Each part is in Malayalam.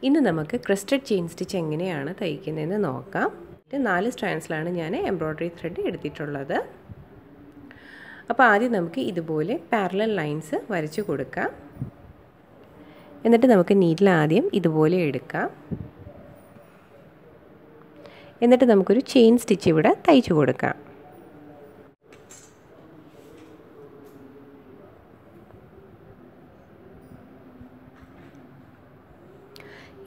ഇന്ന് നമുക്ക് ക്രസ്റ്റഡ് ചെയിൻ സ്റ്റിച്ച് എങ്ങനെയാണ് തയ്ക്കുന്നതെന്ന് നോക്കാം. 4 സ്ട്രാൻഡ്സിലാണ് ഞാൻ എംബ്രോയ്ഡറി ത്രെഡ് എടുത്തിട്ടുള്ളത്. അപ്പോൾ ആദ്യം നമുക്ക് ഇതുപോലെ പാരലൽ ലൈൻസ് വരച്ചു കൊടുക്കാം. എന്നിട്ട് നമുക്ക് നീഡിൽ ആദ്യം ഇതുപോലെ എടുക്കാം. എന്നിട്ട് നമുക്കൊരു ചെയിൻ സ്റ്റിച്ച് ഇവിടെ തയ്ച്ചു കൊടുക്കാം.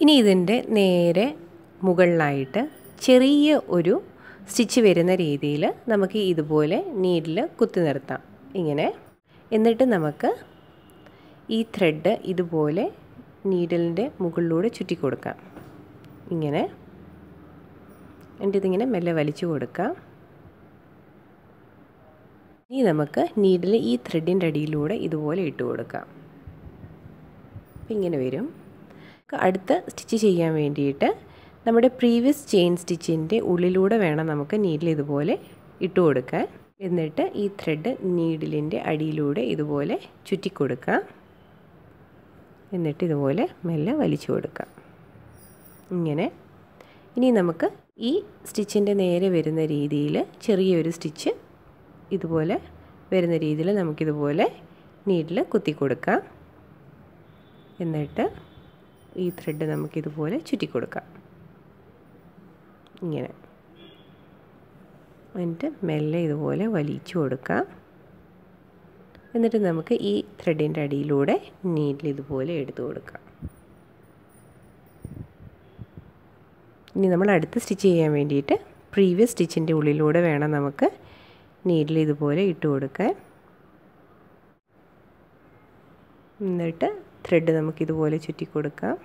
ഇനി ഇതിൻ്റെ നേരെ മുകളിലായിട്ട് ചെറിയ ഒരു സ്റ്റിച്ച് വരുന്ന രീതിയിൽ നമുക്ക് ഇതുപോലെ നീഡിൽ കുത്തി നിർത്താം ഇങ്ങനെ. എന്നിട്ട് നമുക്ക് ഈ ത്രെഡ് ഇതുപോലെ നീഡിലിൻ്റെ മുകളിലൂടെ ചുറ്റി കൊടുക്കാം ഇങ്ങനെ. എന്നിട്ട് ഇതിങ്ങനെ മെല്ലെ വലിച്ചു കൊടുക്കാം. ഇനി നമുക്ക് നീഡിൽ ഈ ത്രെഡിൻ്റെ അടിയിലൂടെ ഇതുപോലെ ഇട്ട് കൊടുക്കാം. ഇങ്ങനെ വരും. അടുത്ത സ്റ്റിച്ച് ചെയ്യാൻ വേണ്ടിയിട്ട് നമ്മുടെ പ്രീവിയസ് ചെയിൻ സ്റ്റിച്ചിൻ്റെ ഉള്ളിലൂടെ വേണം നമുക്ക് നീഡിൽ ഇതുപോലെ ഇട്ട് കൊടുക്കാൻ. എന്നിട്ട് ഈ ത്രെഡ് നീഡിലിൻ്റെ അടിയിലൂടെ ഇതുപോലെ ചുറ്റി കൊടുക്കാം. എന്നിട്ട് ഇതുപോലെ മെല്ലെ വലിച്ചു കൊടുക്കാം ഇങ്ങനെ. ഇനി നമുക്ക് ഈ സ്റ്റിച്ചിൻ്റെ നേരെ വരുന്ന രീതിയിൽ ചെറിയൊരു സ്റ്റിച്ച് ഇതുപോലെ വരുന്ന രീതിയിൽ നമുക്കിതുപോലെ നീഡിൽ കുത്തി കൊടുക്കാം. എന്നിട്ട് ഈ ത്രെഡ് നമുക്കിതുപോലെ ചുറ്റി കൊടുക്കാം ഇങ്ങനെ. എന്നിട്ട് മെല്ലെ ഇതുപോലെ വലിച്ചു കൊടുക്കാം. എന്നിട്ട് നമുക്ക് ഈ ത്രെഡിൻ്റെ അടിയിലൂടെ നീഡിൽ ഇതുപോലെ എടുത്തു കൊടുക്കാം. ഇനി നമ്മൾ അടുത്ത് സ്റ്റിച്ച് ചെയ്യാൻ വേണ്ടിയിട്ട് പ്രീവിയസ് സ്റ്റിച്ചിൻ്റെ ഉള്ളിലൂടെ വേണം നമുക്ക് നീഡിൽ ഇതുപോലെ ഇട്ട് കൊടുക്കാൻ. എന്നിട്ട് ത്രെഡ് നമുക്കിതുപോലെ ചുറ്റി കൊടുക്കാം.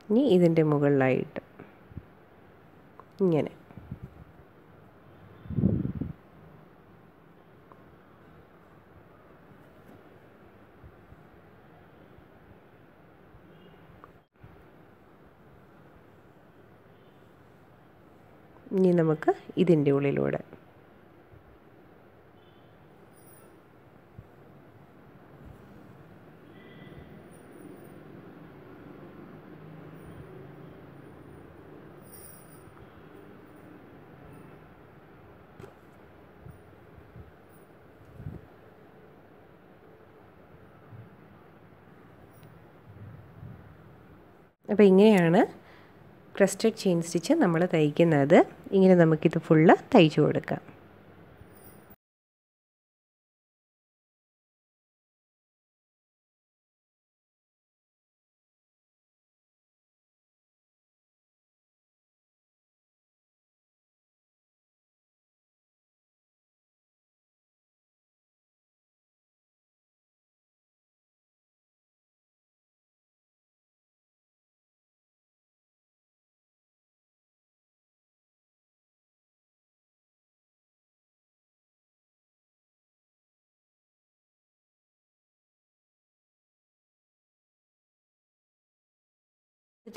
ഇനി ഇതിൻ്റെ മുകളിലായിട്ട് ഇങ്ങനെ. ഇനി നമുക്ക് ഇതിൻ്റെ ഉള്ളിലൂടെ അപ്പോൾ ഇങ്ങനെയാണ് ക്രസ്റ്റഡ് ചെയിൻ സ്റ്റിച്ച് നമ്മൾ തയ്ക്കുന്നത്. ഇങ്ങനെ നമുക്കിത് ഫുള്ള് തയ്ച്ചു കൊടുക്കാം.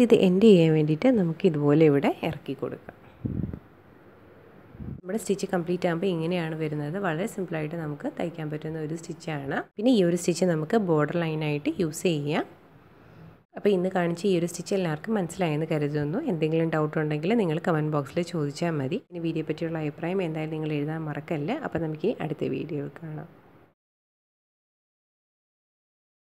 ഇത് എൻഡ് ചെയ്യാൻ വേണ്ടിയിട്ട് നമുക്ക് ഇതുപോലെ ഇവിടെ ഇറക്കി കൊടുക്കാം. നമ്മുടെ സ്റ്റിച്ച് കംപ്ലീറ്റ് ആകുമ്പോൾ ഇങ്ങനെയാണ് വരുന്നത്. വളരെ സിമ്പിളായിട്ട് നമുക്ക് തയ്ക്കാൻ പറ്റുന്ന ഒരു സ്റ്റിച്ചാണ്. പിന്നെ ഈ ഒരു സ്റ്റിച്ച് നമുക്ക് ബോർഡർ ലൈനായിട്ട് യൂസ് ചെയ്യാം. അപ്പോൾ ഇന്ന് കാണിച്ച ഈ ഒരു സ്റ്റിച്ച് എല്ലാവർക്കും മനസ്സിലായെന്ന് കരുതുന്നു. എന്തെങ്കിലും ഡൗട്ട് ഉണ്ടെങ്കിൽ നിങ്ങൾ കമൻറ്റ് ബോക്സിൽ ചോദിച്ചാൽ മതി. ഇനി വീഡിയോ പറ്റിയുള്ള അഭിപ്രായം എന്തായാലും നിങ്ങൾ എഴുതാൻ മറക്കല്ല. അപ്പോൾ നമുക്ക് അടുത്ത വീഡിയോയിൽ കാണാം.